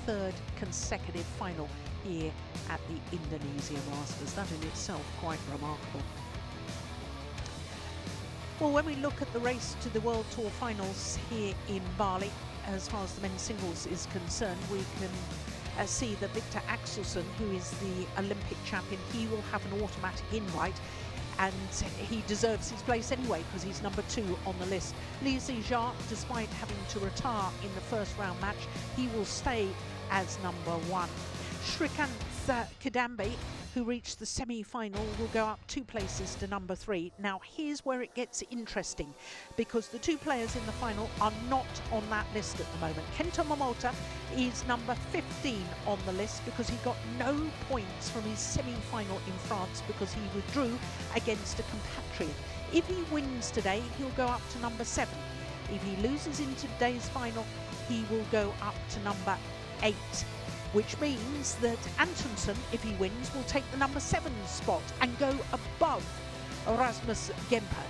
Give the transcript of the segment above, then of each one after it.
third consecutive final here at the Indonesia Masters. That in itself quite remarkable. Well, when we look at the race to the World Tour finals here in Bali, as far as the men's singles is concerned, we can see that Victor Axelsen, who is the Olympic champion, he will have an automatic invite, and he deserves his place anyway because he's number 2 on the list. Lee Zijia, despite having to retire in the first round match, he will stay as number 1. Shrikant Kidambi, who reached the semi-final, will go up 2 places to number 3. Now here's where it gets interesting, because the 2 players in the final are not on that list at the moment. Kento Momota is number 15 on the list because he got no points from his semi-final in France because he withdrew against a compatriot. If he wins today, he'll go up to number 7. If he loses in today's final, he will go up to number 8. Which means that Antonsen, if he wins, will take the number 7 spot and go above Rasmus Gemper.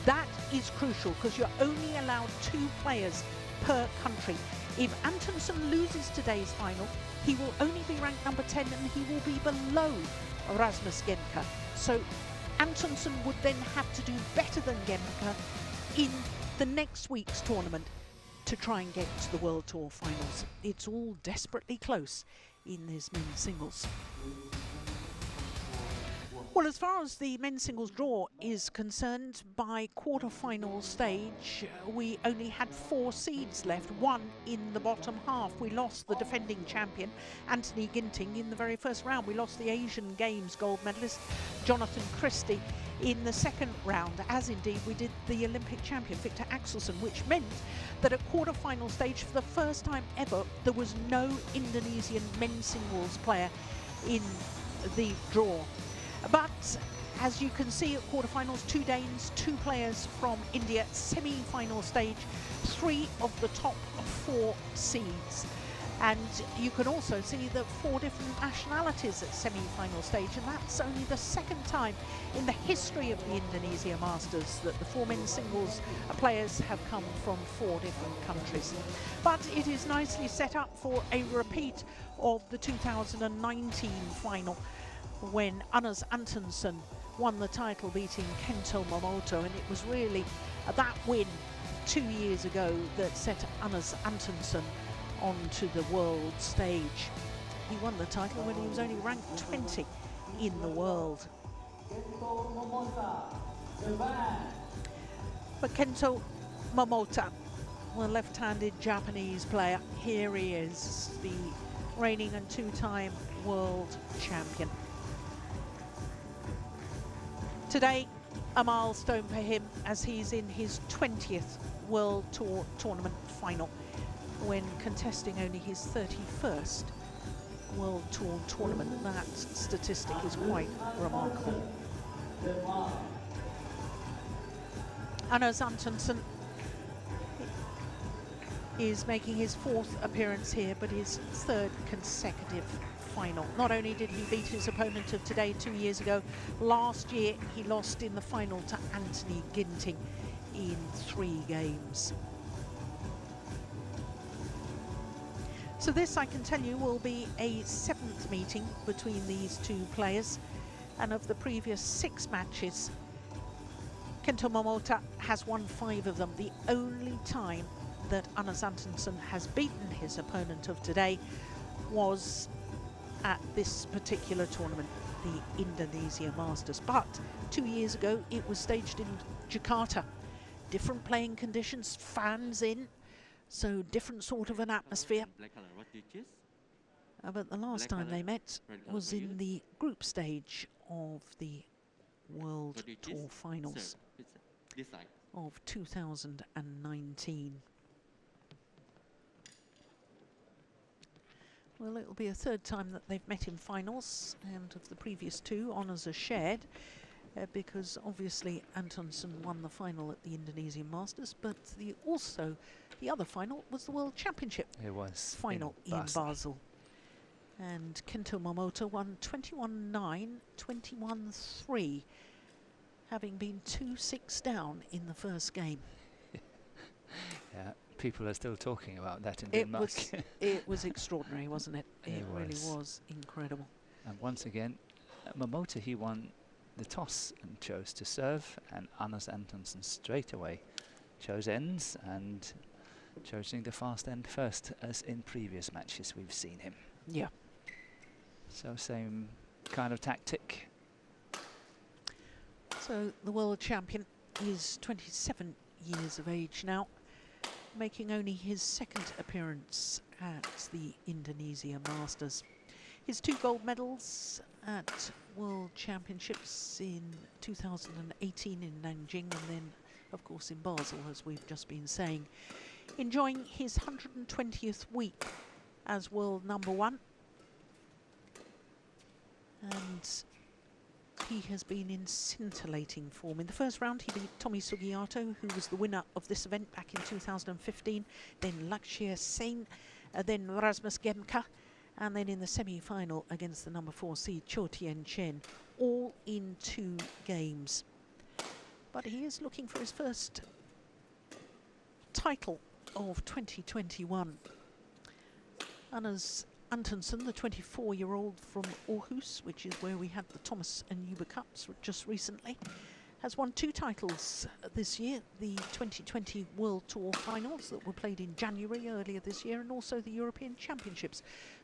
That is crucial because you're only allowed 2 players per country. If Antonsen loses today's final, he will only be ranked number 10 and he will be below Rasmus Gemper. So Antonsen would then have to do better than Gemper in the next week's tournament to try and get to the World Tour finals. It's all desperately close in this men's singles. Well, as far as the men's singles draw is concerned, by quarter-final stage, we only had 4 seeds left, 1 in the bottom half. We lost the defending champion, Anthony Ginting, in the very first round. We lost the Asian Games gold medalist, Jonathan Christie, in the second round, as indeed we did the Olympic champion, Victor Axelsen, which meant that at quarter-final stage, for the first time ever, there was no Indonesian men's singles player in the draw. But as you can see at quarterfinals, 2 Danes, 2 players from India, semi-final stage, 3 of the top 4 seeds. And you can also see that 4 different nationalities at semi-final stage, and that's only the 2nd time in the history of the Indonesia Masters that the 4 men's singles players have come from 4 different countries. But it is nicely set up for a repeat of the 2019 final, when Anders Antonsen won the title, beating Kento Momota, and it was really that win 2 years ago that set Anders Antonsen onto the world stage. He won the title when he was only ranked 20 in the world. But Kento Momota, the left-handed Japanese player, here he is, the reigning and 2-time world champion. Today, a milestone for him as he's in his 20th World Tour tournament final, when contesting only his 31st World Tour tournament. That statistic is quite remarkable. Anders Antonsen is making his 4th appearance here, but his 3rd consecutive final. Not only did he beat his opponent of today 2 years ago, last year he lost in the final to Anthony Ginting in 3 games. So this, I can tell you, will be a 7th meeting between these 2 players, and of the previous 6 matches, Kento Momota has won 5 of them. The only time that Anders Antonsen has beaten his opponent of today was at this particular tournament, the Indonesia Masters. But 2 years ago, it was staged in Jakarta. Different playing conditions, fans in, so different sort of an atmosphere. But the last time they met was in the group stage of the World Tour finals of 2019. Well, it'll be a 3rd time that they've met in finals, and of the previous 2, honours are shared, because obviously Antonsen won the final at the Indonesian Masters, but the other final was the World Championship. It was final in Basel. And Kento Momota won 21-9, 21-3, having been 2-6 down in the first game. Yeah, people are still talking about that in It Denmark. was, it was extraordinary, wasn't it? It really was. was incredible. And once again, Momota, he won the toss and chose to serve, and Anders Antonsen straight away chose ends and choosing the fast end first, as in previous matches we've seen him. Yeah. So same kind of tactic. So the world champion is 27 years of age now, making only his second appearance at the Indonesia Masters. His 2 gold medals at World Championships in 2018 in Nanjing, and then of course in Basel, as we've just been saying. Enjoying his 120th week as world #1, and he has been in scintillating form. In the first round he beat Tommy Sugiarto, who was the winner of this event back in 2015, then Lakshya Sen, then Rasmus Gemka, and then in the semi-final against the #4 seed Cho Tien Chen, all in 2 games. But he is looking for his first title of 2021. Anders Antonsen, the 24-year-old from Aarhus, which is where we had the Thomas and Uber Cups just recently, has won 2 titles this year, the 2020 World Tour finals that were played in January earlier this year, and also the European Championships,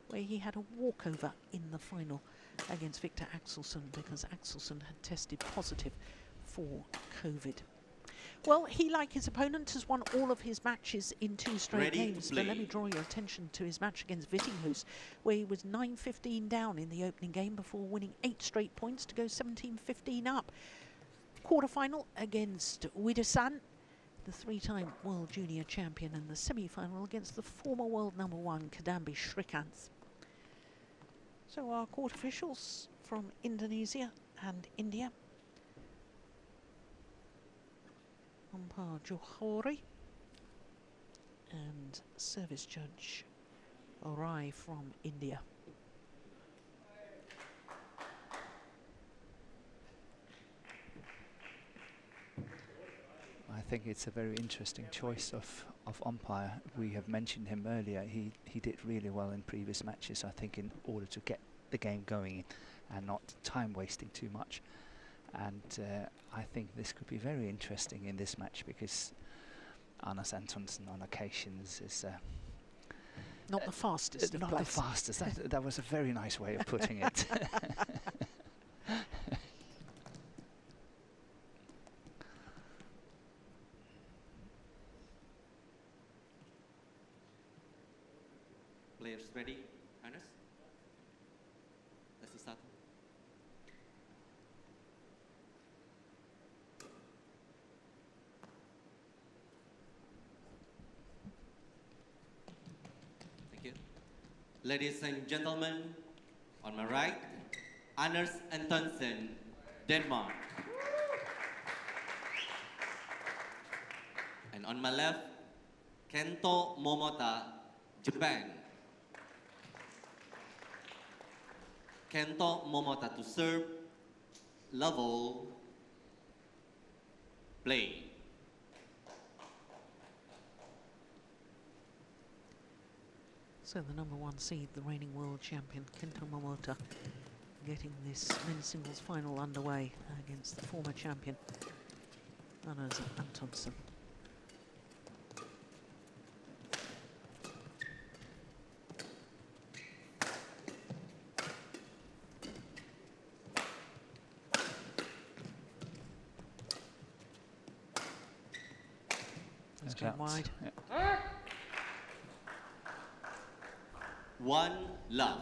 where he had a walkover in the final against Victor Axelsen, because Axelsen had tested positive for COVID. Well, he, like his opponent, has won all of his matches in 2 straight games. But let me draw your attention to his match against Vittinghus, where he was 9-15 down in the opening game before winning 8 straight points to go 17-15 up. Quarter-final against Widersan, the 3-time world junior champion, and the semi-final against the former world #1 Kadambi Srikanth. So our court officials from Indonesia and India: umpire Johori and service judge Rai from India. I think it's a very interesting choice of umpire. We have mentioned him earlier. He did really well in previous matches, I think, in order to get the game going and not time wasting too much. And I think this could be very interesting in this match, because Anders Antonsen on occasions is not the fastest. Not the fastest. That was a very nice way of putting it. Players ready, Anders? Let's start. Thank you. Ladies and gentlemen, on my right, Anders Antonsen, Denmark. And on my left, Kento Momota, Japan. Kento Momota to serve, level, play. So the #1 seed, the reigning world champion Kento Momota, getting this men's singles final underway against the former champion Anders Antonsen. Let's go wide. Yeah. 1 love.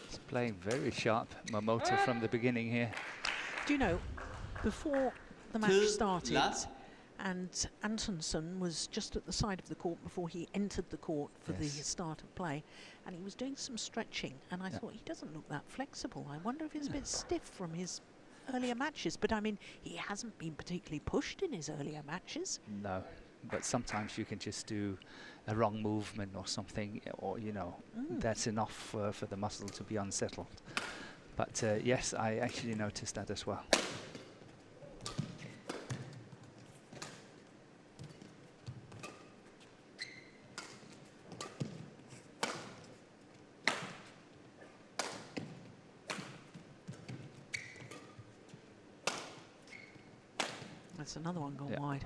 He's playing very sharp, Momota, from the beginning here. Do you know, before the match 2 started, love. and Antonsen was just at the side of the court before he entered the court for the start of play, and he was doing some stretching, and I thought, he doesn't look that flexible. I wonder if he's a bit stiff from his earlier matches, but I mean, he hasn't been particularly pushed in his earlier matches. No, but sometimes you can just do a wrong movement or something, or you know, that's enough for the muscle to be unsettled. But yes, I actually noticed that as well. That's another one gone wide.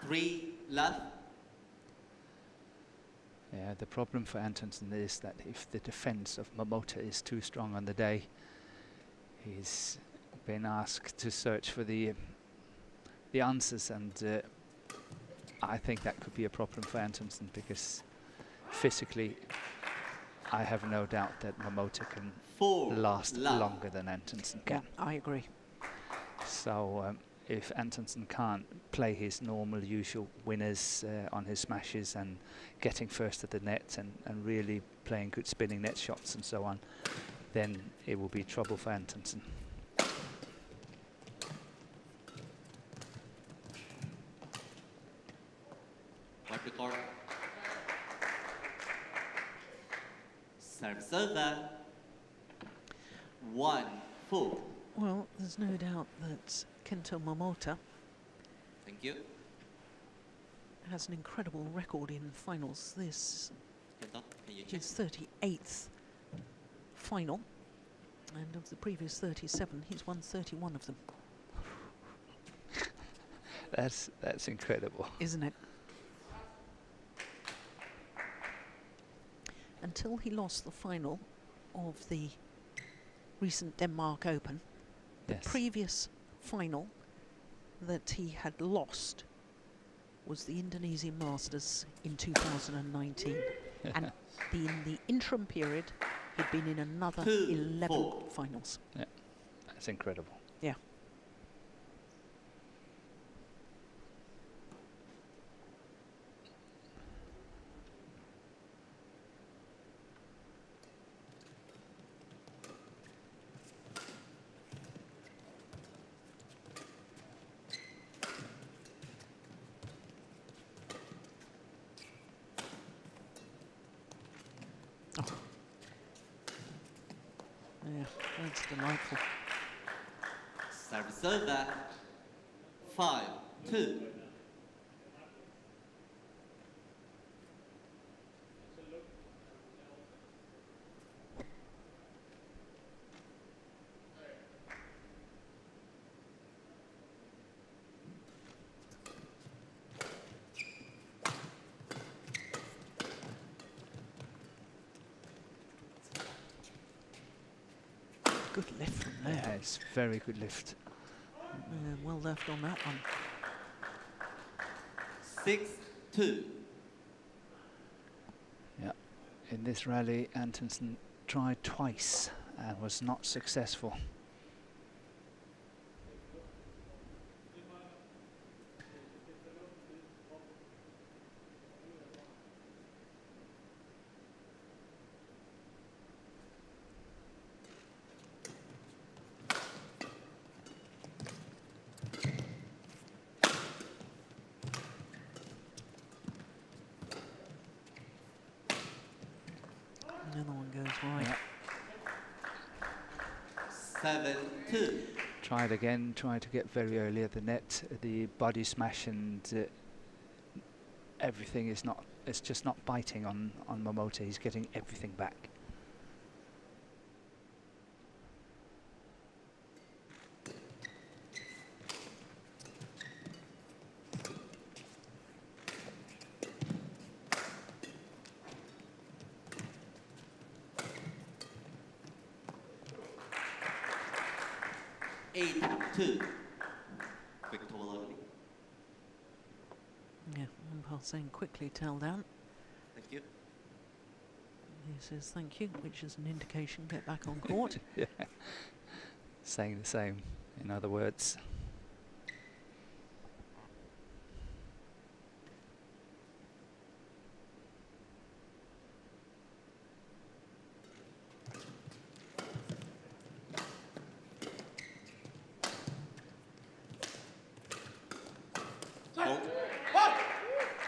3 left. Yeah, the problem for Antonsen is that if the defense of Momota is too strong on the day, he's been asked to search for the answers, and I think that could be a problem for Antonsen, because physically I have no doubt that Momota can 4 last left. longer than Antonsen can. Yeah, I agree. So if Antonsen can't play his normal usual winners on his smashes and getting first at the net and really playing good spinning net shots and so on, then it will be trouble for Antonsen. Wipe the court. Serve server. 1-4. Well, there's no doubt that Kento Momota Thank you. has an incredible record in finals. This Kento, can you check? his 38th final, and of the previous 37, he's won 31 of them. That's incredible. Isn't it? Until he lost the final of the recent Denmark Open, the Yes. previous final that he had lost was the Indonesian Masters in 2019. And in the interim period, he'd been in another 11 4. finals. Yeah, that's incredible. Yeah. Yeah, that's delightful. Serve server. 5-2. Good lift from there. Yeah, it's very good lift. Well left on that one. 6-2. Yeah, in this rally, Antonsen tried twice and was not successful. Another one goes wide. Yeah. 7-2. Tried again, tried to get very early at the net, the body smash, and everything is not, it's just not biting on Momota. He's getting everything back. Two. Quick total only. Yeah, umpire saying quickly tell down. Thank you. He says thank you, which is an indication get back on court. Yeah. Saying the same, in other words.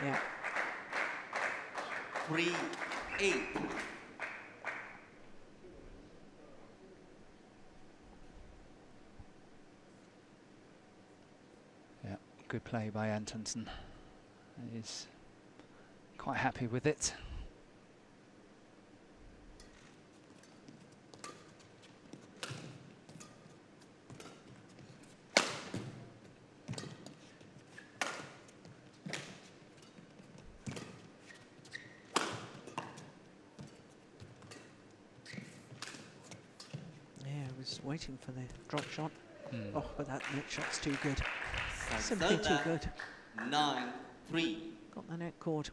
Yeah. 3-8. Yeah, good play by Antonsen. He's quite happy with it. Was waiting for the drop shot. Mm. Oh, but that net shot's too good. Serve Simply too that. good. 9-3. Got the net cord.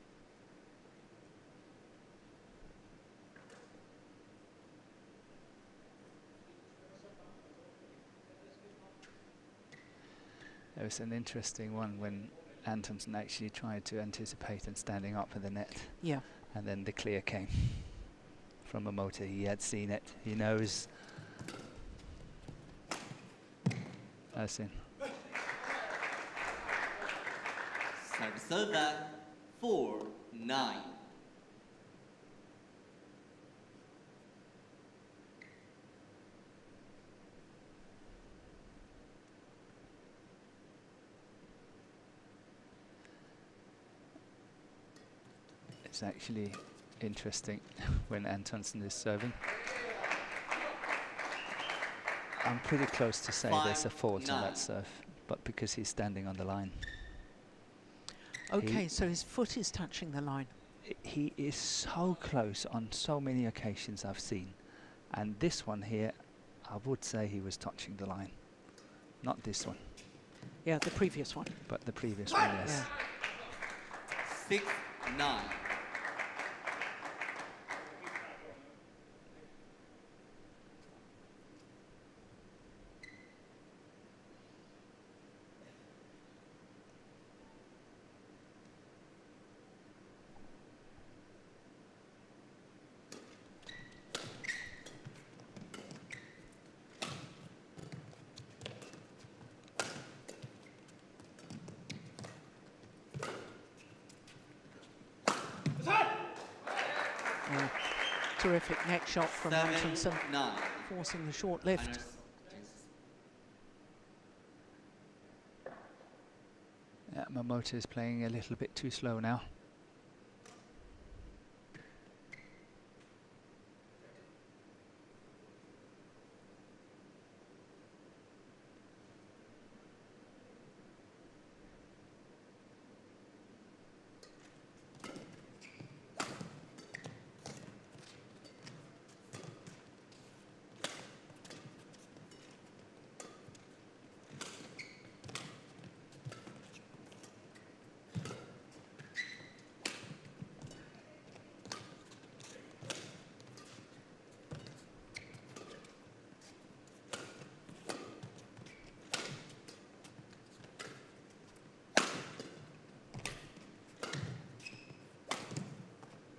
It was an interesting one when Antonsen actually tried to anticipate and standing up for the net. Yeah. And then the clear came from Momota. He had seen it. He knows. That's in. Serve that. 4-9. It's actually interesting when Antonsen is serving. I'm pretty close to say there's a fault on that serve, but because he's standing on the line. Okay, so his foot is touching the line. He is so close on so many occasions I've seen. And this one here, I would say he was touching the line. Not this one. Yeah, the previous one. But the previous one, yes. Yeah. 6-9. Terrific neck shot from Antonsen, 7-9. forcing the short lift. Yeah, Momota is playing a little bit too slow now.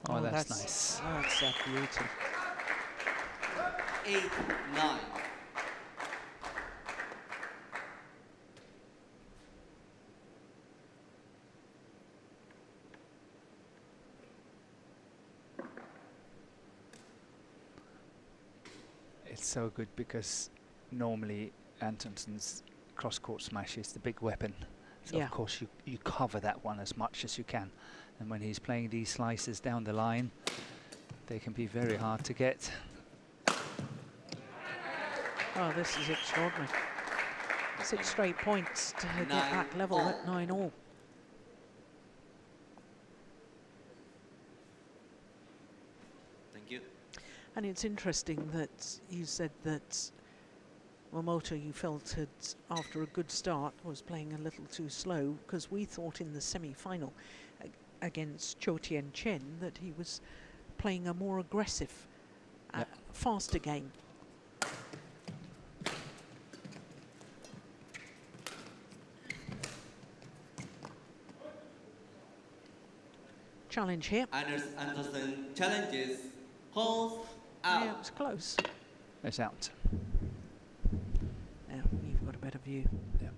Oh, that's nice. Oh, that's a beauty. 8-9. It's so good because normally Antonsen's cross-court smash is the big weapon. So of course you cover that one as much as you can. And when he's playing these slices down the line, they can be very hard to get. Oh, this is extraordinary. 6 straight points to get that level at 9-all. Thank you. And it's interesting that you said that Momota, you felt, had, after a good start, was playing a little too slow, because we thought in the semi-final against JPN Chen that he was playing a more aggressive, faster game. Challenge here. Antonsen challenges, calls out. Yeah, it was close. It's out. Now you've got a better view. Yeah.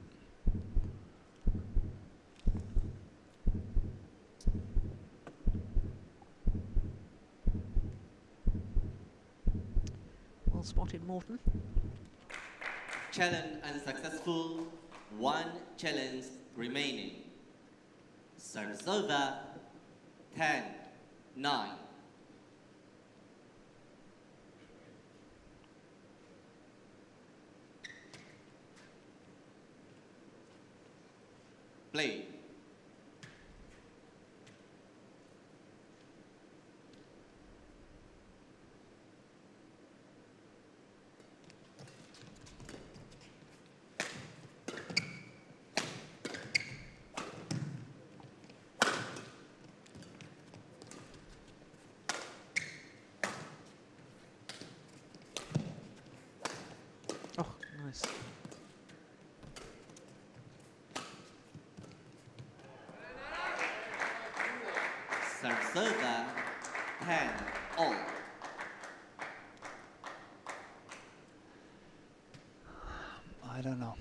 Martin Morton. Challenge unsuccessful. 1 challenge remaining. Service over. 10-9. Play. Oh, nice. Serve 10-all. I don't know.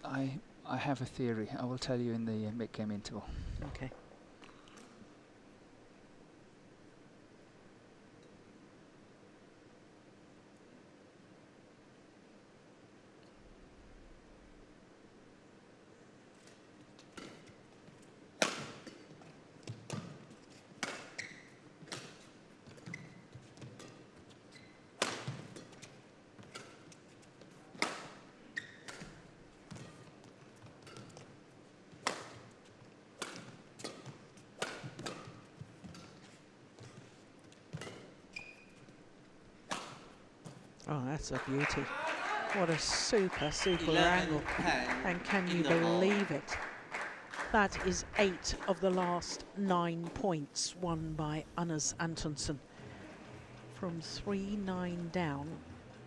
I have a theory. I will tell you in the mid-game interval. Okay. Oh, that's a beauty. What a super 11, angle. 10 And can in you the ball. believe it? That is 8 of the last 9 points won by Anders Antonsen. From 3-9 down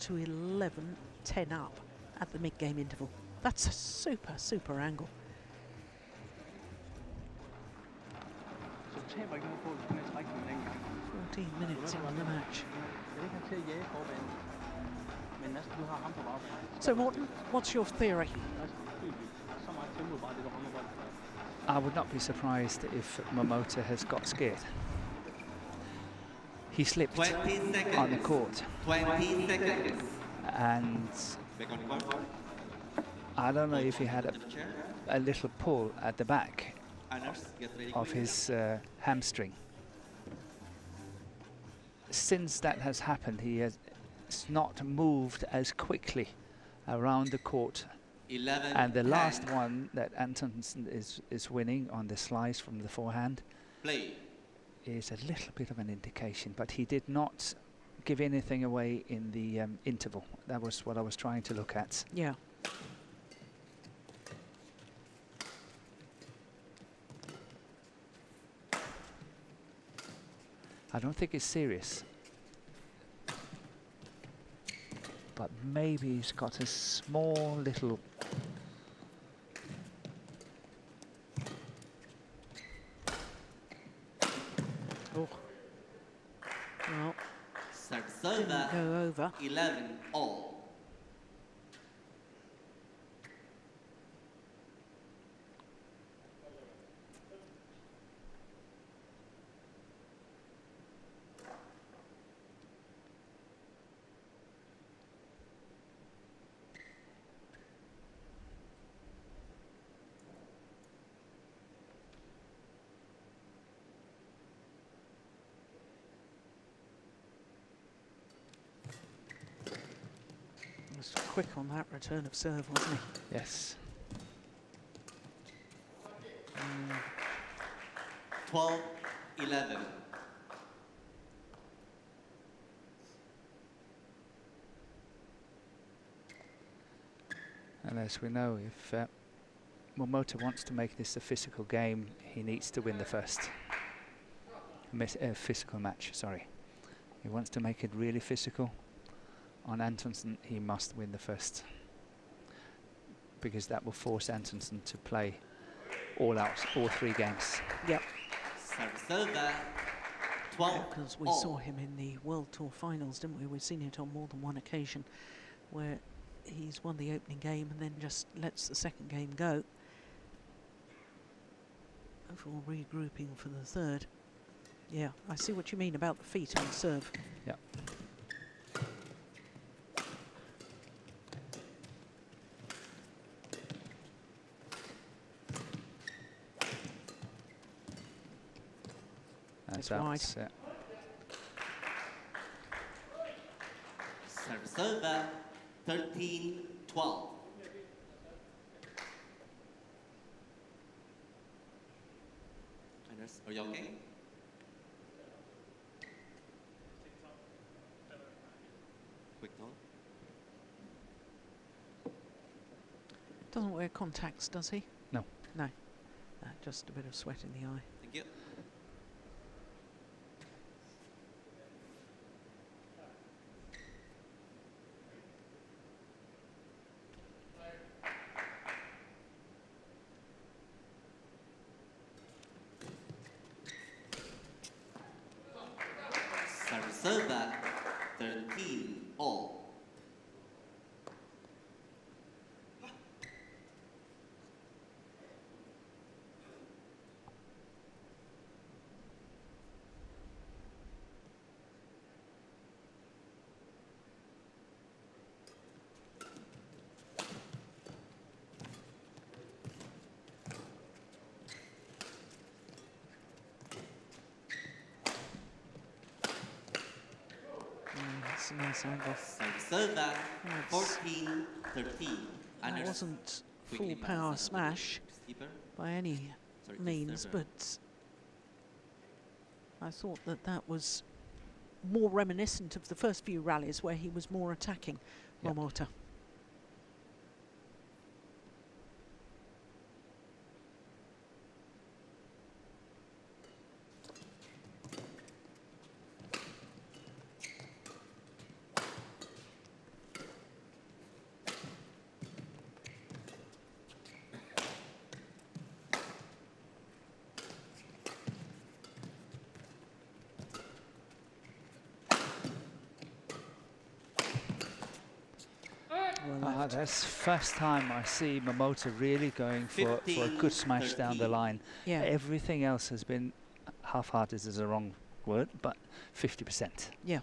to 11-10 up at the mid-game interval. That's a super angle. Så taber ikke noget på, at du kan trække den en gang. 14 minutes in the match. Det er ikke til at jage forbanen. Men næsten du har ham på bagbanen. So Morten, what's your theory? Så meget tempo bare det, du rammer bolden. I would not be surprised if Momota has got scared. He slipped 20 seconds. on the court, 20 seconds. and Back on the court. I don't know if he had To the chair. a little pull at the back Anders, get ready. of his hamstring. Since that has happened, he has not moved as quickly around the court. 11, And the 10. last one that Antonsen is winning on the slice from the forehand Play. is a little bit of an indication, but he did not give anything away in the interval. That was what I was trying to look at. Yeah. I don't think it's serious, but maybe he's got a small little Oh. Well, Service didn't over. go over. 11-all. Was quick on that return of serve, wasn't he? yes. 12-11. And as we know, if Momota wants to make this a physical game, he needs to win the first physical match. Sorry, he wants to make it really physical. On Antonsen, he must win the first, because that will force Antonsen to play all out, all 3 games. Yep. Service over. 12 Because we all. saw him in the World Tour finals, didn't we? We've seen it on more than one occasion where he's won the opening game and then just lets the second game go before regrouping for the third. Yeah, I see what you mean about the feet on serve. Yeah. It's wide. Yeah. Serve 13-12. Are you okay? Quick note. Doesn't wear contacts, does he? No. No. Just a bit of sweat in the eye. Thank you. Serve 13-all. That's a nice angle. Serve 14-13. It wasn't full power smash by any means, but I thought that that was more reminiscent of the first few rallies where he was more attacking Momota. That's first time I see Momota really going for a good smash down the line. Yeah. Everything else has been half-hearted is a wrong word, but 50%. Yeah.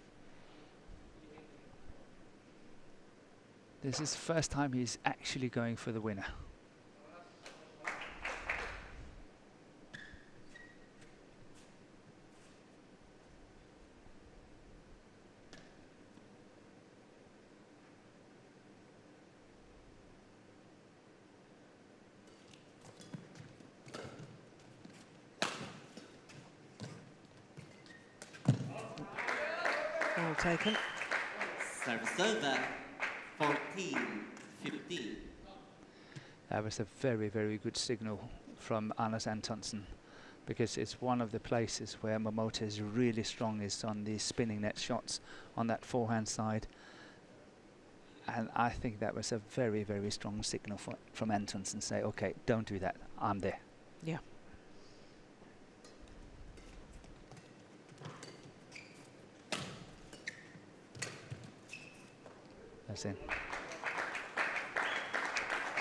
This is the first time he's actually going for the winner. Well taken. Serve 14-15. That was a very, very good signal from Anders Antonsen, because it's one of the places where Momota is really strong, is on the spinning net shots on that forehand side. And I think that was a very, very strong signal from Antonsen, say, okay, don't do that, I'm there. Yeah. That's in.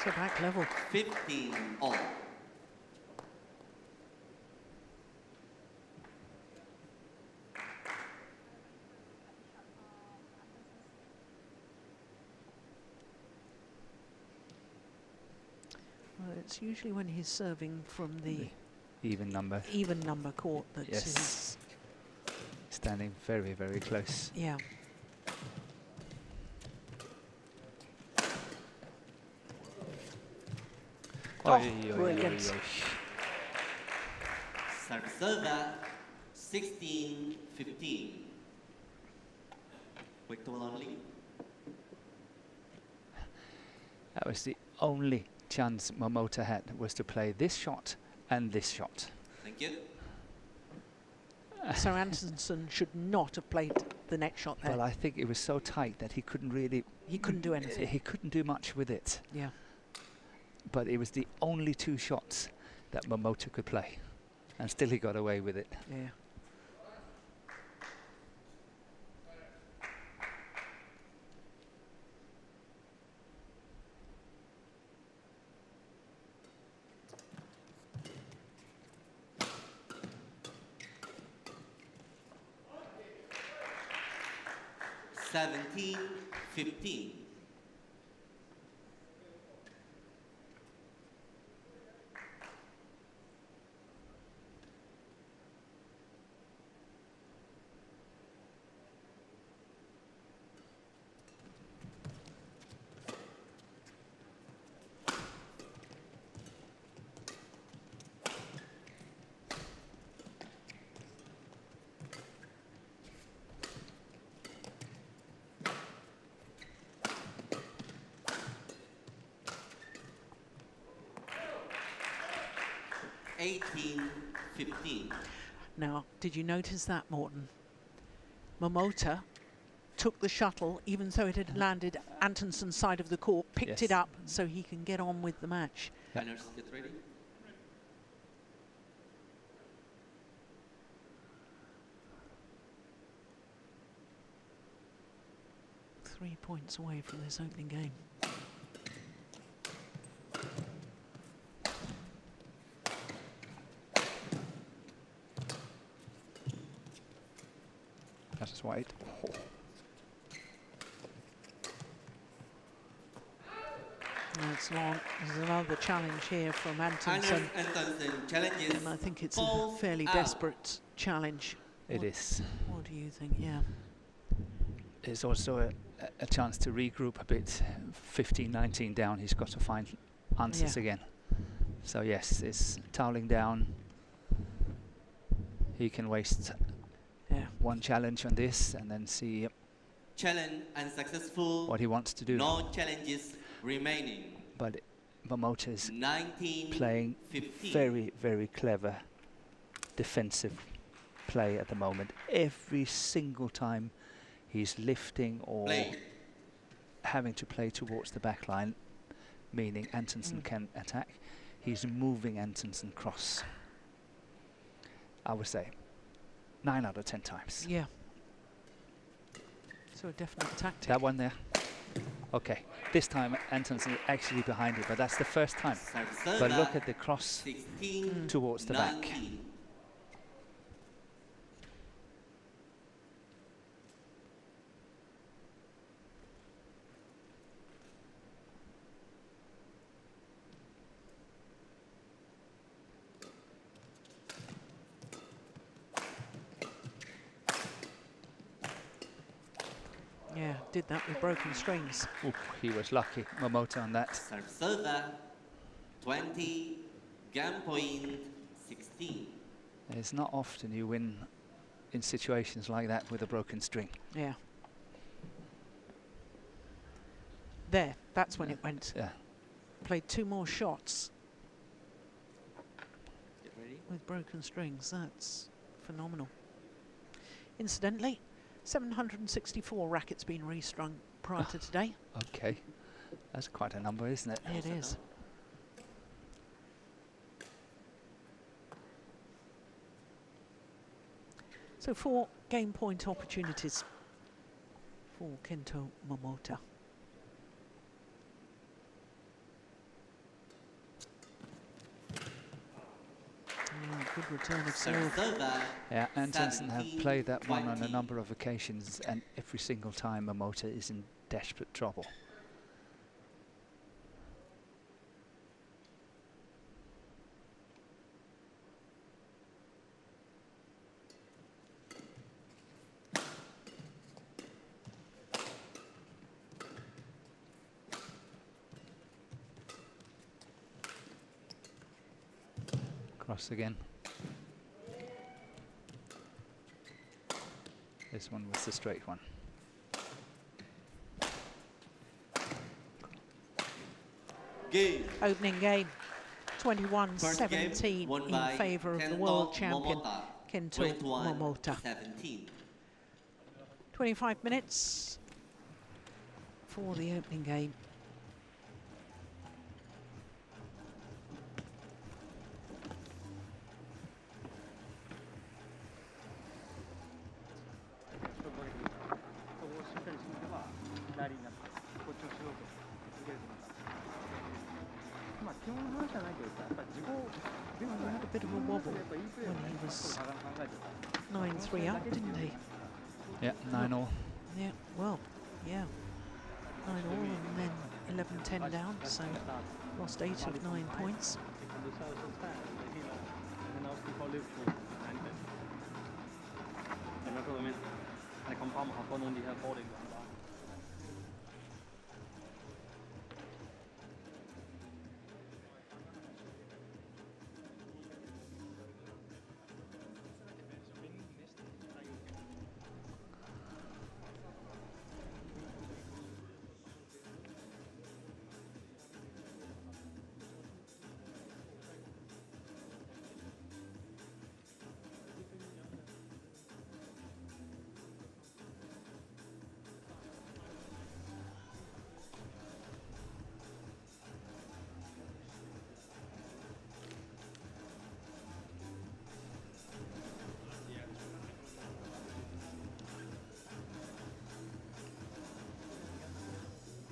So back level. 15-all. Well, it's usually when he's serving from the Even number. even number court that Yes. is. Standing very, very close. Yeah. Oh, brilliant. Serve 16-15. Quick total only. That was the only chance Momota had, was to play this shot and this shot. Thank you. So Antonsen should not have played the next shot there. Well, I think it was so tight that he couldn't really... He couldn't do anything. He couldn't do much with it. Yeah. But it was the only two shots that Momota could play. And still he got away with it. Yeah. Seventeen, 15. 18-15. Now, did you notice that, Morten? Momota took the shuttle, even though it had landed Antonsen's side of the court, picked it up so he can get on with the match. Runners, get ready. 3 points away from this opening game. That's wide. Oh. That's long. There's another challenge here from Antonsen. Antonsen challenges. And I think it's a fairly desperate challenge. It is. What do you think? Yeah. It's also a chance to regroup a bit. 15-19 down, he's got to find answers again. So yes, it's toweling down. He can waste one challenge on this and then see challenge unsuccessful. What he wants to do. No challenges remaining. But Momota is 19, playing 15. very, very clever defensive play at the moment. Every single time he's lifting or having to play towards the back line, meaning Antonsen can attack, he's moving Antonsen cross. I would say 9 out of 10 times. Yeah. So a definite tactic. That one there. Okay. This time Antonsen actually behind it, but that's the first time. But look at the cross 16, towards the 19. back. Yeah, did that with broken strings. Ooh, he was lucky, Momota, on that. Serve server 20, game point 16. It's not often you win in situations like that with a broken string. Yeah. There, that's when it went. Yeah. Played 2 more shots Get ready. with broken strings. That's phenomenal. Incidentally, 764 rackets been restrung prior to today. Okay. That's quite a number, isn't it? It is. So 4 game point opportunities for Kento Momota. Good return of serve. Yeah, Antonsen have played that one on a number of occasions, and every single time Momota is in desperate trouble. Cross again. This one was the straight one. Game. Opening game, 21-17 in favour of the world champion, Kento Momota. 17. 25 minutes for the opening game. Had a bit of a wobble when he was 9-3 up, didn't he? Yeah, 9-all. Yeah, well, yeah. 9-all and then 11-10 down, so lost 8 of 9 points.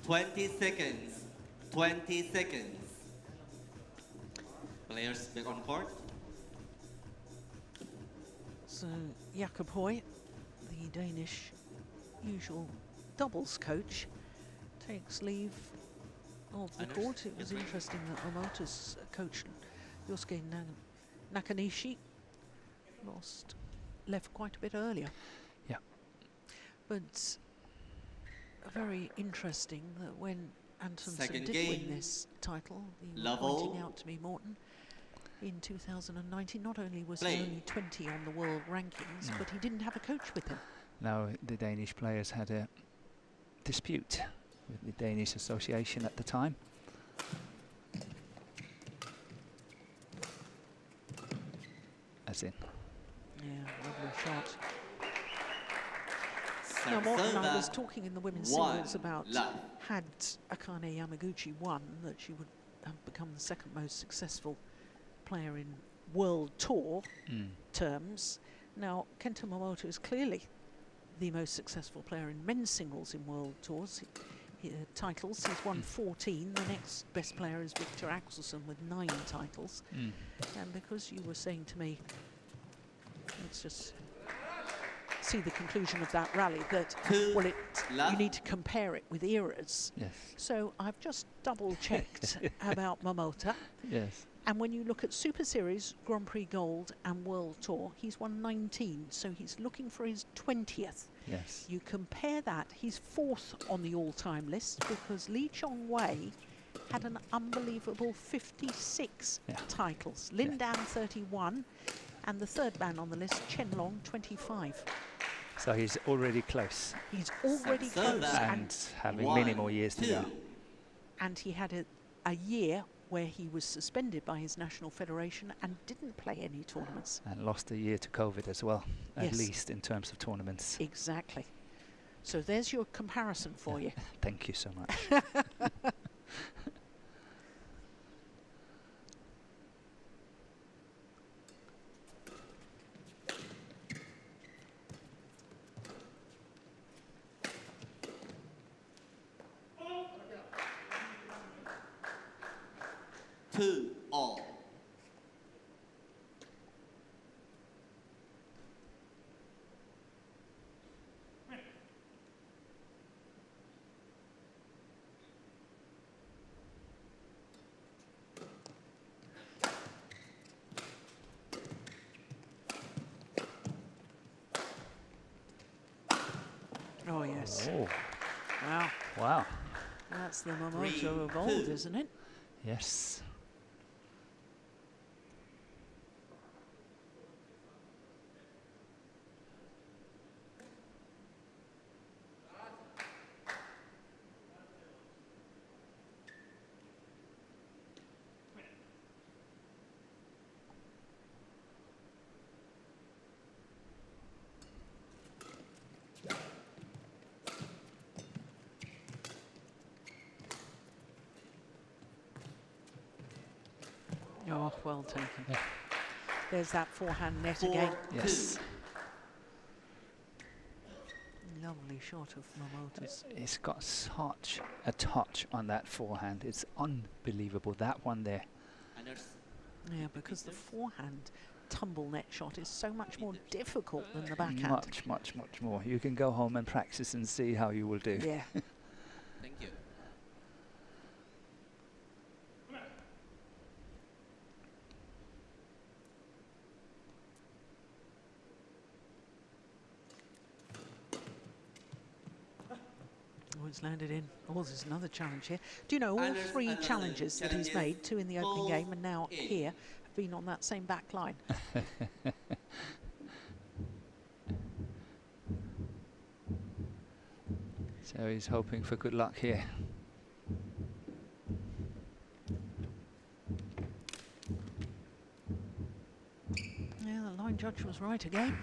20 seconds. 20 seconds. Players back on court. So Jakob Hoy, the Danish usual doubles coach, takes leave of the court. It was interesting that Momota's coach, Yosuke Nakanishi, left quite a bit earlier. Yeah. But very interesting that when Antonsen Second did game. win this title, he was Level. pointing out to me, Morten, in 2019, not only was Play. he only 20 on the world rankings, but he didn't have a coach with him. Now the Danish players had a dispute with the Danish Association at the time. As in. Yeah, lovely shot. Now, Morten, I was talking in the women's singles about had Akane Yamaguchi won, that she would have become the second most successful player in World Tour terms. Now, Kento Momota is clearly the most successful player in men's singles in World Tours titles. He's won 14. The next best player is Victor Axelsen with 9 titles. And because you were saying to me, let's just see the conclusion of that rally, that well, you need to compare it with eras. Yes. So I've just double checked about Momota. Yes. And when you look at Super Series, Grand Prix Gold and World Tour, he's won 19, so he's looking for his 20th. Yes. You compare that, he's 4th on the all-time list because Lee Chong-wei had an unbelievable 56 titles. Lin Dan 31, and the third man on the list, Chen Long, 25. So he's already close. He's already close. And having many more years to go. And he had a year where he was suspended by his national federation and didn't play any tournaments. And lost a year to COVID as well, at Yes. least in terms of tournaments. Exactly. So there's your comparison for you. Thank you so much. Two all. Oh, yes. Oh, Wow. wow. That's the 3, Momota of old, 2. isn't it? Yes. Oh, well taken. There's that forehand net again. Yes. Lovely shot of Momota's. It's got such a touch on that forehand. It's unbelievable, that one there. Yeah, because the forehand tumble net shot is so much more difficult than the backhand. Much, much, much more. You can go home and practice and see how you will do. Yeah. Thank you. Oh, it's landed in. Oh, there's another challenge here. Do you know all Anders 3 Andersen challenges that he's challenges made, 2 in the opening game and now 4-8. here, have been on that same back line? So he's hoping for good luck here. Yeah, the line judge was right again.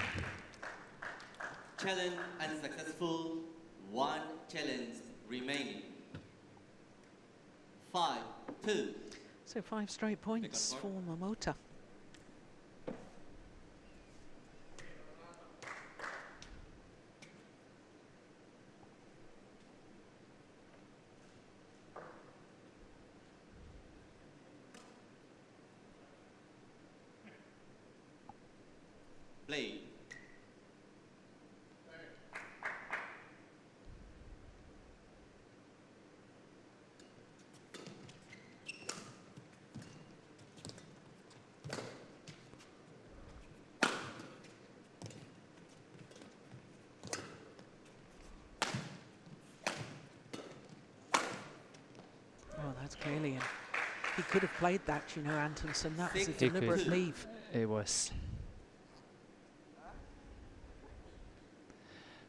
Challenge unsuccessful. 1 challenge remaining. 5-2. So 5 straight points for Momota. Play. Oh, that's clearly. He could have played that, you know, Antonsen. That was a He deliberate could. leave. It was.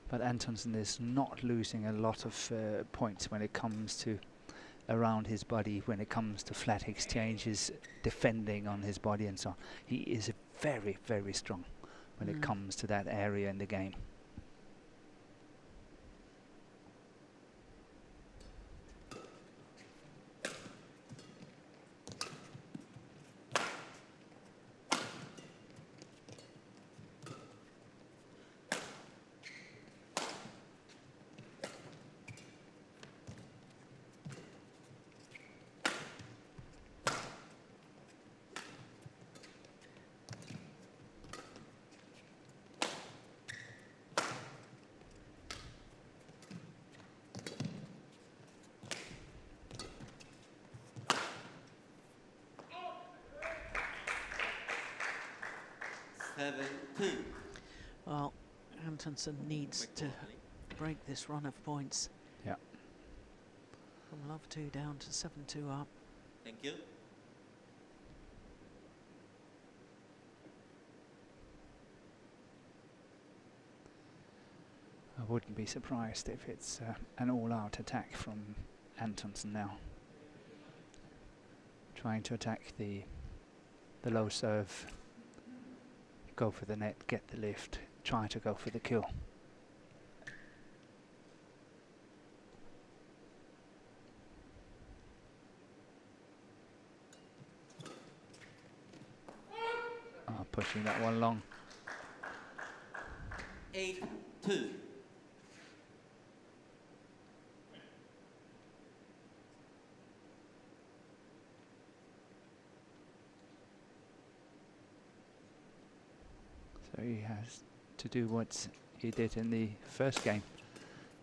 But Antonsen is not losing a lot of points when it comes to around his body, when it comes to flat exchanges, defending on his body and so on. He is very, very strong when it comes to that area in the game. Well, Antonsen needs to break this run of points. Yeah. From love 2 down to 7-2 up. Thank you. I wouldn't be surprised if it's an all-out attack from Antonsen now. Trying to attack the low serve, go for the net, get the lift, try to go for the kill. Pushing that one long. 8-2. So he has to do what he did in the first game.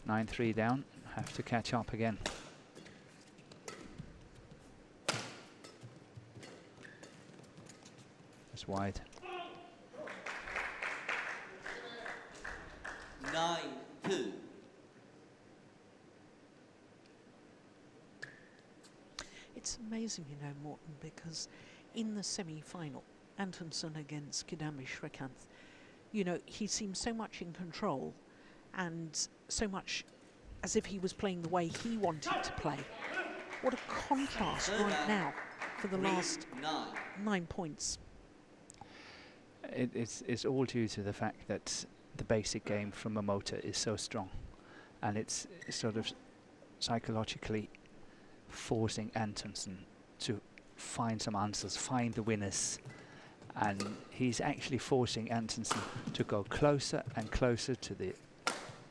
9-3 down, have to catch up again. That's wide. 9-2. It's amazing, you know, Morten, because in the semi-final, Antonsen against Kidambi Srikanth, you know, he seemed so much in control and so much as if he was playing the way he wanted to play. What a contrast right now for the last 9 points. It's all due to the fact that the basic game from Momota is so strong, and it's sort of psychologically forcing Antonsen to find some answers, find the winners, and he's actually forcing Antonsen to go closer and closer to the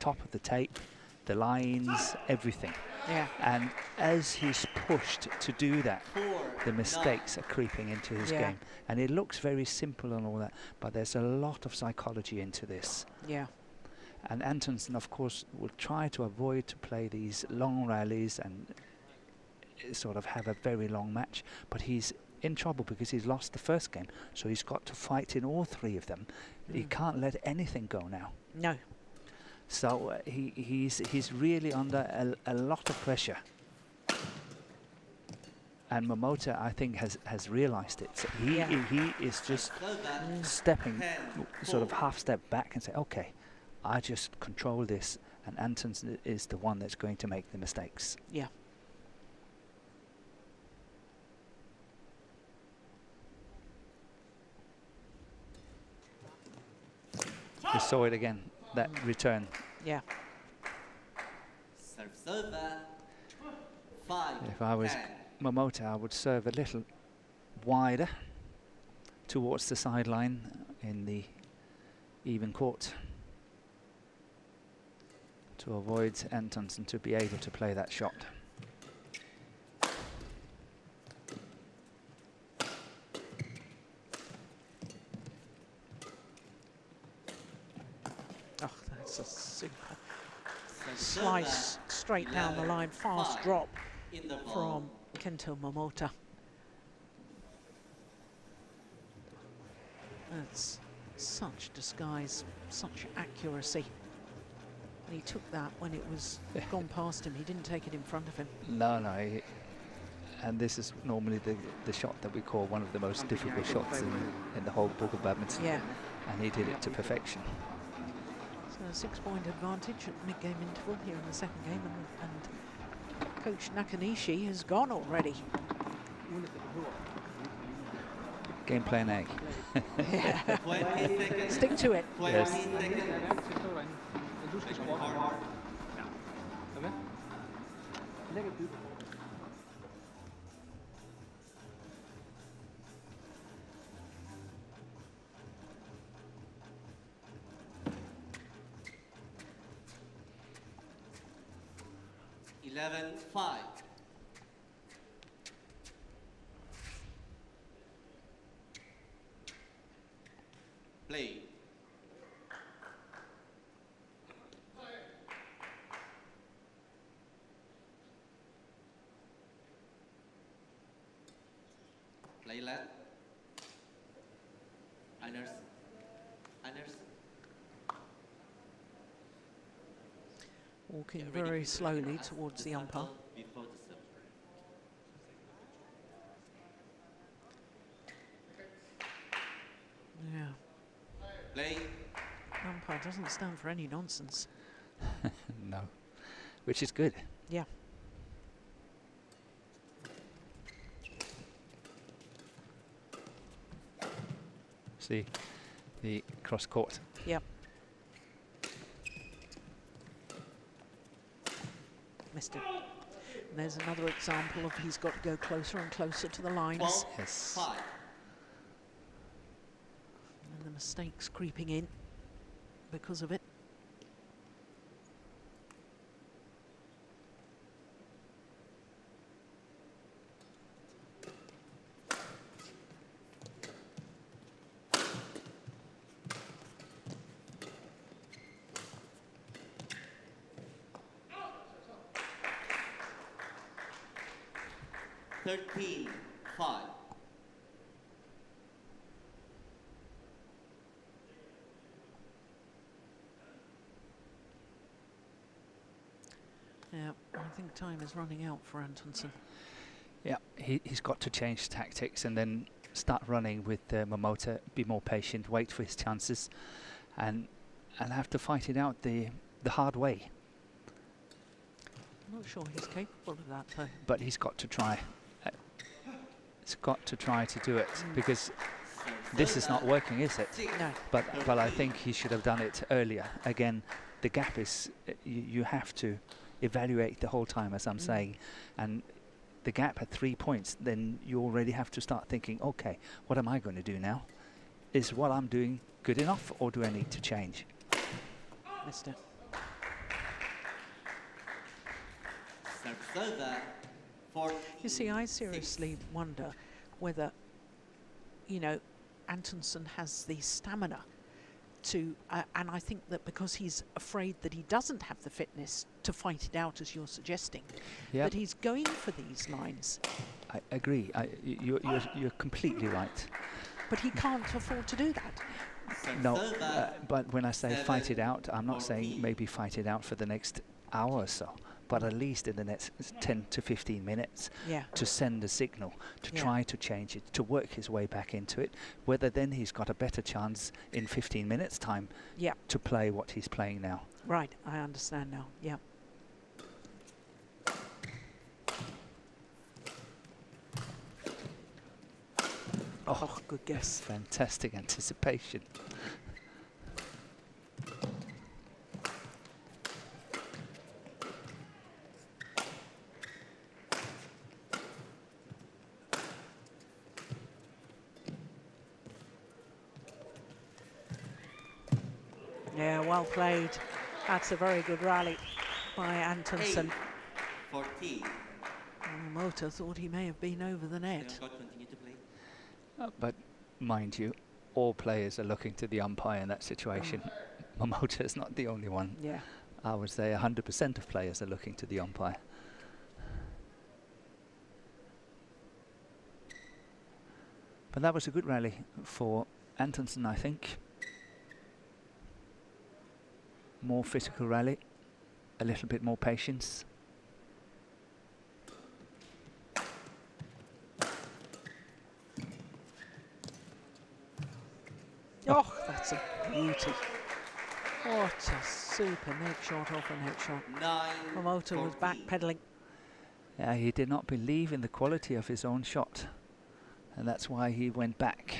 top of the tape, the lines, everything. Yeah. And as he's pushed to do that, the mistakes are creeping into his game. And it looks very simple and all that, but there's a lot of psychology into this. Yeah. And Antonsen, of course, will try to avoid to play these long rallies and sort of have a very long match, but he's in trouble because he's lost the first game, so he's got to fight in all 3 of them. He can't let anything go now. No. So he's really under a lot of pressure. And Momota, I think, has realized it. So he is just stepping sort of half step back and say, okay, I just control this, and Antonsen is the one that's going to make the mistakes. Yeah. We saw it again, that return. Yeah. Serve 5. If I was Momota, I would serve a little wider towards the sideline in the even court to avoid Antonsen to be able to play that shot. That's a super slice straight down the line, fast 5 drop in the from Kento Momota. That's such disguise, such accuracy. And he took that when it was gone past him. He didn't take it in front of him. No, no. And this is normally the shot that we call one of the most difficult shots in the whole book of badminton. Yeah. And he did it to perfection. So a 6-point advantage at mid-game interval here in the second game, and Coach Nakanishi has gone already. Game plan A. Yeah. 20 seconds. Stick to it. 20 Yes. seconds. Eleven, 5. Play. Play left. Anders. Walking Get ready very to slowly pass towards the the umpire. circle before the serve. Yeah. Play. Umpire doesn't stand for any nonsense. No. Which is good. Yeah. See the cross court. Yep. Missed it. And there's another example of he's got to go closer and closer to the lines. 12, Yes. 5. And the mistakes creeping in because of it. Thirteen, 5. Yeah, I think time is running out for Antonsen. Yeah, he's got to change tactics and then start running with Momota, be more patient, wait for his chances, and have to fight it out the hard way. I'm not sure he's capable of that though. But he's got to try. He's got to try to do it because this is not working, is it? No. But I think he should have done it earlier. Again, the gap is you have to evaluate the whole time, as I'm saying, and the gap at 3 points. Then you already have to start thinking, okay, what am I going to do now? Is what I'm doing good enough, or do I need to change? Missed it. You see, I seriously wonder whether, you know, Antonsen has the stamina to, and I think that because he's afraid that he doesn't have the fitness to fight it out, as you're suggesting, Yep. that he's going for these lines. I agree. You're completely right. But he can't afford to do that. No, but when I say fight it out, I'm not saying maybe fight it out for the next hour or so, but at least in the next 10 to 15 minutes Yeah. to send a signal, to Yeah. try to change it, to work his way back into it, whether then he's got a better chance in 15 minutes time Yeah. to play what he's playing now. Right, I understand now. Yeah. Oh, good guess. Fantastic anticipation. Yeah, well played. That's a very good rally by Antonsen. 14. Momota thought he may have been over the net. Continue to play. But mind you, all players are looking to the umpire in that situation. Momota is not the only one. Yeah. I would say 100% of players are looking to the umpire. But that was a good rally for Antonsen, I think. More physical rally, a little bit more patience. Oh, that's a beauty. What a super net shot off a net shot. Momota was backpedaling. Yeah, he did not believe in the quality of his own shot, and that's why he went back.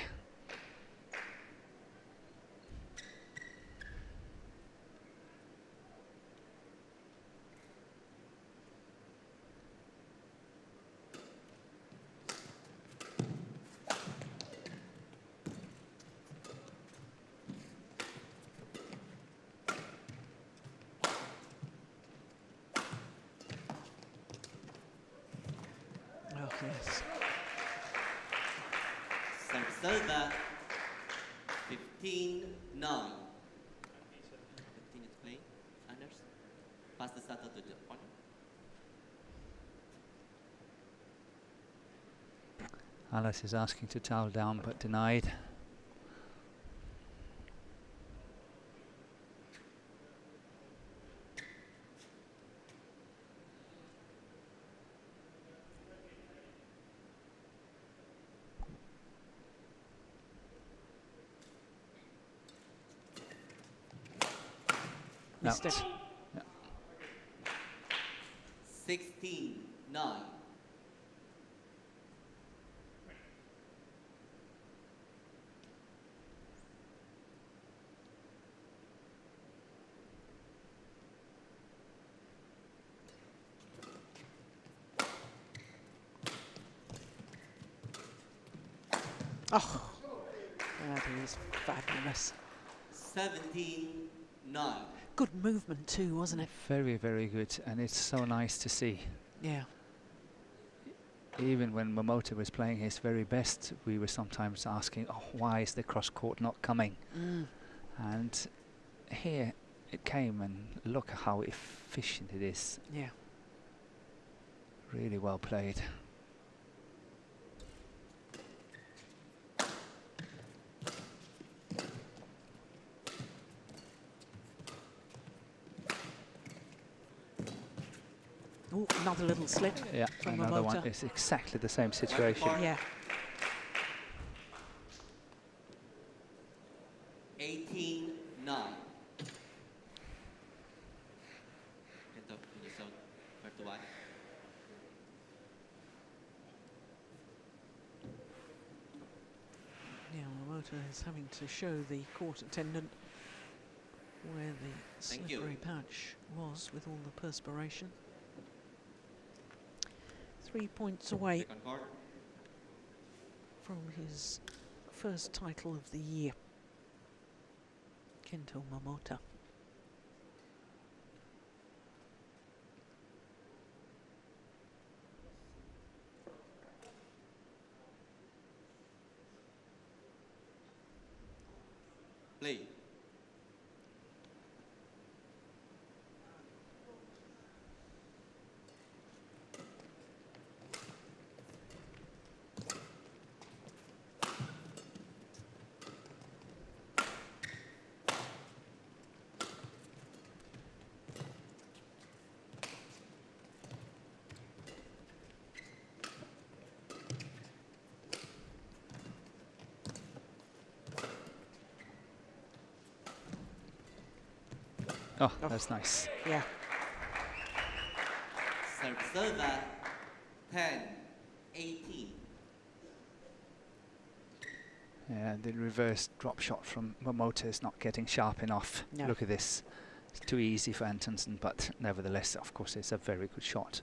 Oh, yes. Serve 15-9. 15 is playing. Anders, pass the shuttle to the opponent. Alice is asking to towel down, but denied. Missed it. Yeah. 16-9. Oh, that is fabulous. 17-9. Good movement too, wasn't it? Very, very good, and it's so nice to see. Yeah. Even when Momota was playing his very best, we were sometimes asking, oh, why is the cross court not coming? And here it came, and look at how efficient it is. Yeah. Really well played. Oh, another little slip. Yeah, from another one. Momota. It's exactly the same situation. Yeah. 18-9. Kento, can you show where to watch? Yeah, Momota is having to show the court attendant where the Thank you. slippery patch was with all the perspiration. 3 points away Second court. from his first title of the year. Kento Momota. Play. Oh, that's nice. Yeah. Serve 10-18. Yeah, the reverse drop shot from Momota is not getting sharp enough. No. Look at this. It's too easy for Antonsen, but nevertheless, of course, it's a very good shot.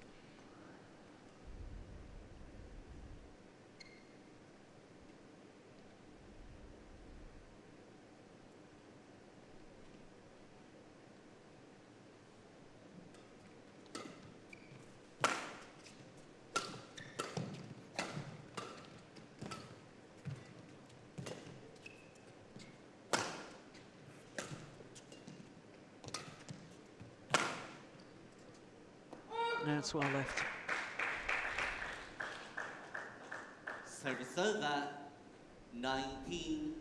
That's well left. Service over 19-10.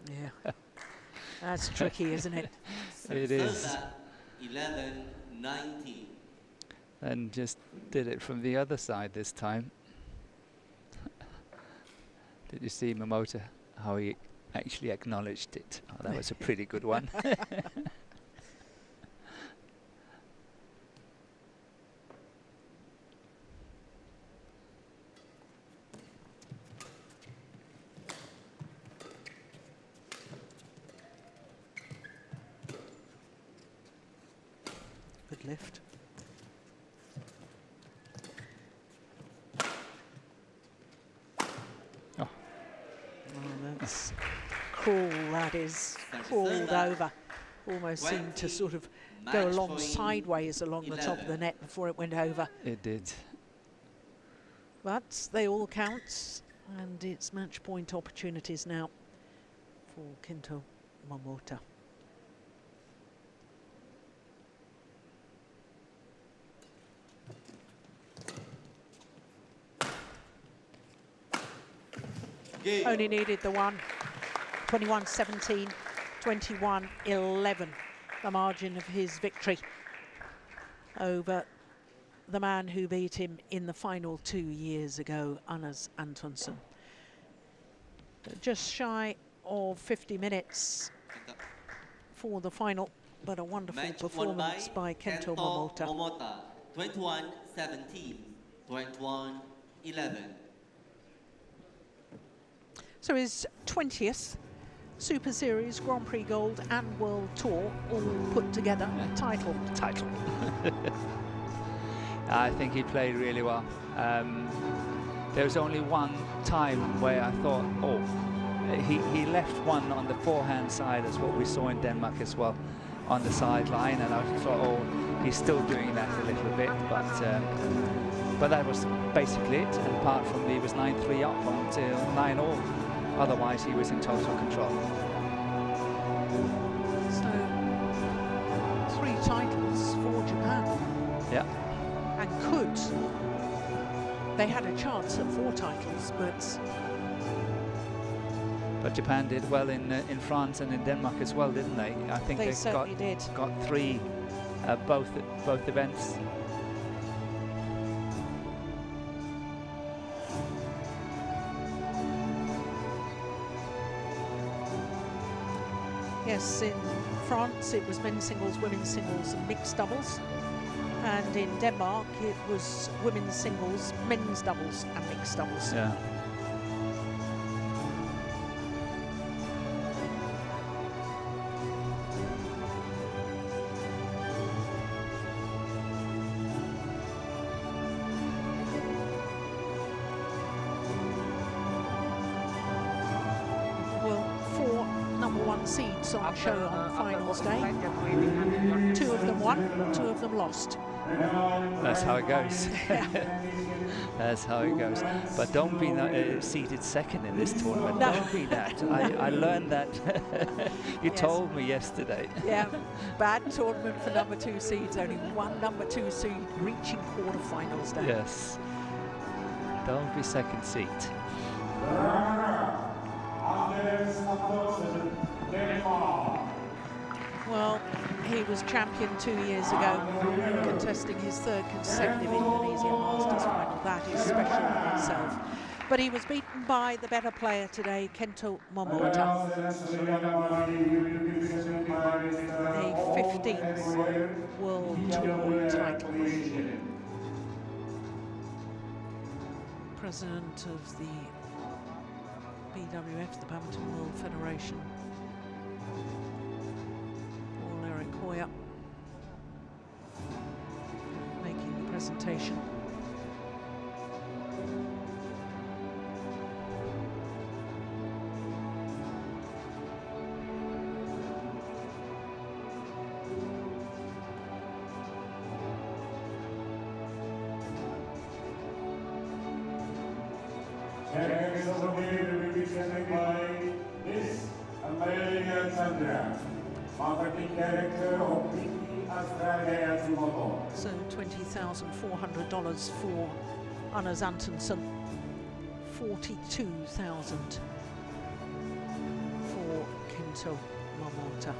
Yeah, that's tricky, isn't it? It is. 11-19. And just did it from the other side this time. Did you see Momota, how he actually acknowledged it? Oh, that was a pretty good one. Good lift. Oh. Oh, that's cruel, that is. Crawled over. Almost seemed to sort of go along sideways along the top of the net before it went over. It did. But they all count, and it's match point opportunities now for Kento Momota. Only needed the one. 21-17, 21-11, the margin of his victory over the man who beat him in the final 2 years ago, Anders Antonsen. Just shy of 50 minutes for the final, but a wonderful performance by Kento Momota. 21-17, 21-11. So his 20th Super Series, Grand Prix Gold and World Tour all put together. Title. I think he played really well. There was only one time where I thought, oh, he left one on the forehand side, as what we saw in Denmark as well, on the sideline, and I thought, oh, he's still doing that a little bit, but that was basically it. And apart from he was 9-3 up until 9-all. Otherwise, he was in total control. So, 3 titles for Japan. Yeah. And they had a chance at 4 titles, but Japan did well in France and in Denmark as well, didn't they? I think they certainly got 3 both events. Yes, in France it was men's singles, women's singles and mixed doubles. And in Denmark it was women's singles, men's doubles and mixed doubles. Yeah. Seeds on show on finals day. 2 of them won, 2 of them lost. That's how it goes. Yeah. That's how it goes. But don't be seated second in this tournament. No. Don't be that. I learned that. You told me yesterday. Yeah, bad tournament for number 2 seeds. Only one number 2 seed reaching quarterfinals day. Yes. Don't be second seat. Well, he was champion 2 years ago, contesting his 3rd consecutive Indonesian Masters final. That is special in itself. But he was beaten by the better player today, Kento Momota. A 15th World Tour title. President of the BWF, the Badminton World Federation. Making the presentation. ceremony will be presented by Miss America Chandra, Marketing Director of DAIHATSU Moto. So $20,400 for Anders Antonsen, 42,000 for Kento Momota.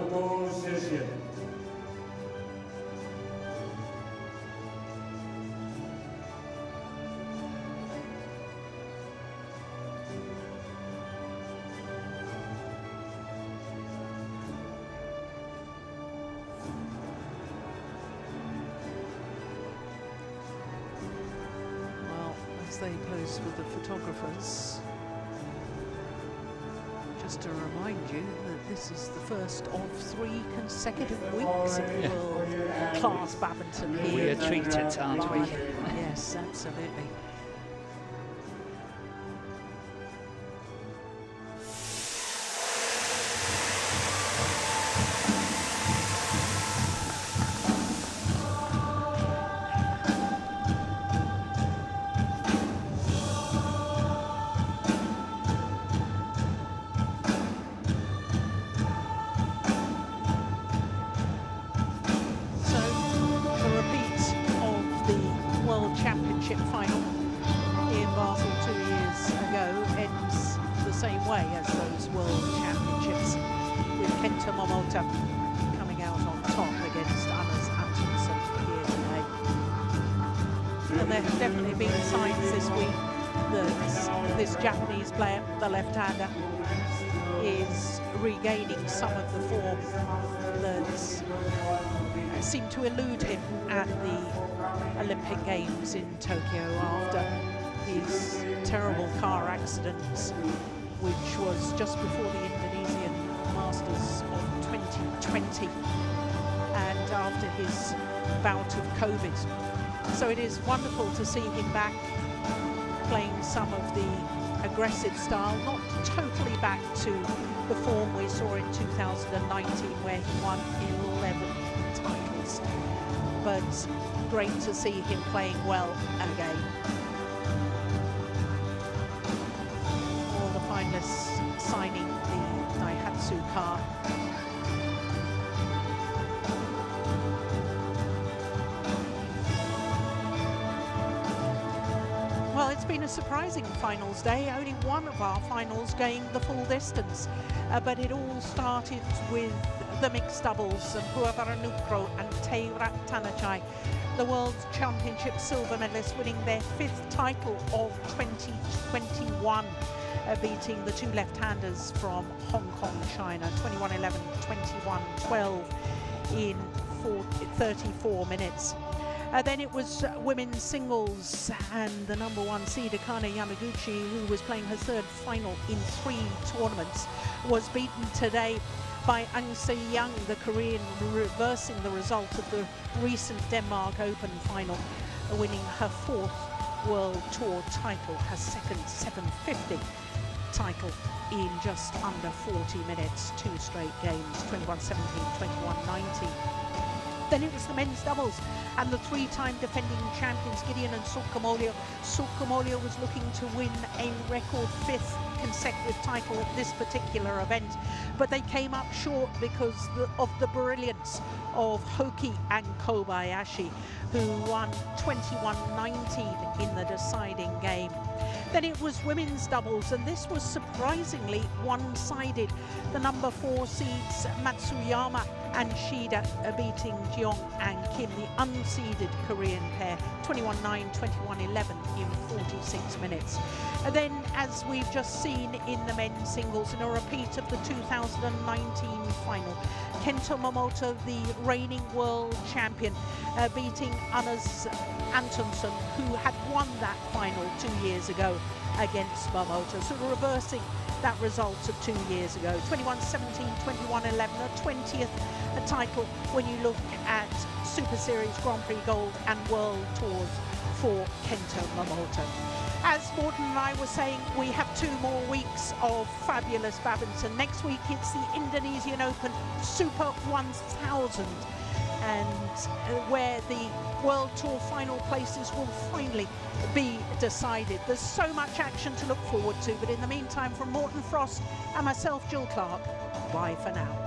Photo session. Well, as they pose with the photographers, just to remind you that this is the first of 3 consecutive weeks of world-class badminton here. We are treated, aren't we? Yes, absolutely. Championship final in Basel 2 years ago ends the same way as those World Championships, with Kento Momota coming out on top against Anders Antonsen here today. And there have definitely been signs this week that this Japanese player, the left-hander, is regaining some of the form that seemed to elude him at the Olympic Games in Tokyo after his terrible car accident, which was just before the Indonesian Masters of 2020 and after his bout of COVID. So it is wonderful to see him back playing some of the aggressive style, not totally back to the form we saw in 2019 where he won 11 titles, but great to see him playing well again. All the finalists signing the Daihatsu car. Well, it's been a surprising finals day. Only one of our finals going the full distance, but it all started with the mixed doubles of Puavaranukroh and Teira Tanachai, the World Championship silver medalists, winning their 5th title of 2021, beating the 2 left-handers from Hong Kong, China, 21-11, 21-12 in 34 minutes. Then it was women's singles, and the #1 seed Akane Yamaguchi, who was playing her 3rd final in 3 tournaments, was beaten today by Aung Se-young, the Korean, reversing the result of the recent Denmark Open final, winning her 4th World Tour title, her 2nd 750 title in just under 40 minutes, 2 straight games, 21-17, 21-19. Then it was the men's doubles and the 3-time defending champions Gideon and Sukamuljo. Sukamuljo was looking to win a record 5th consecutive title at this particular event, but they came up short because of the brilliance of Hoki and Kobayashi, who won 21-19 in the deciding game. Then it was women's doubles, and this was surprisingly one-sided. The #4 seeds Matsuyama and Shida beating Jeong and Kim, the unseeded Korean pair, 21-9, 21-11 in 46 minutes. And then, as we've just seen in the men's singles, in a repeat of the 2019 final, Kento Momota, the reigning world champion, beating Anders Antonsen, who had won that final 2 years ago against Momota, so reversing that result of 2 years ago. 21-17, 21-11, a 20th title when you look at Super Series, Grand Prix Gold and World Tours for Kento Momota. As Morten and I were saying, we have 2 more weeks of fabulous badminton. Next week it's the Indonesian Open Super 1000, and where the World Tour final places will finally be decided. There's so much action to look forward to, but in the meantime, from Morten Frost and myself, Jill Clark, bye for now.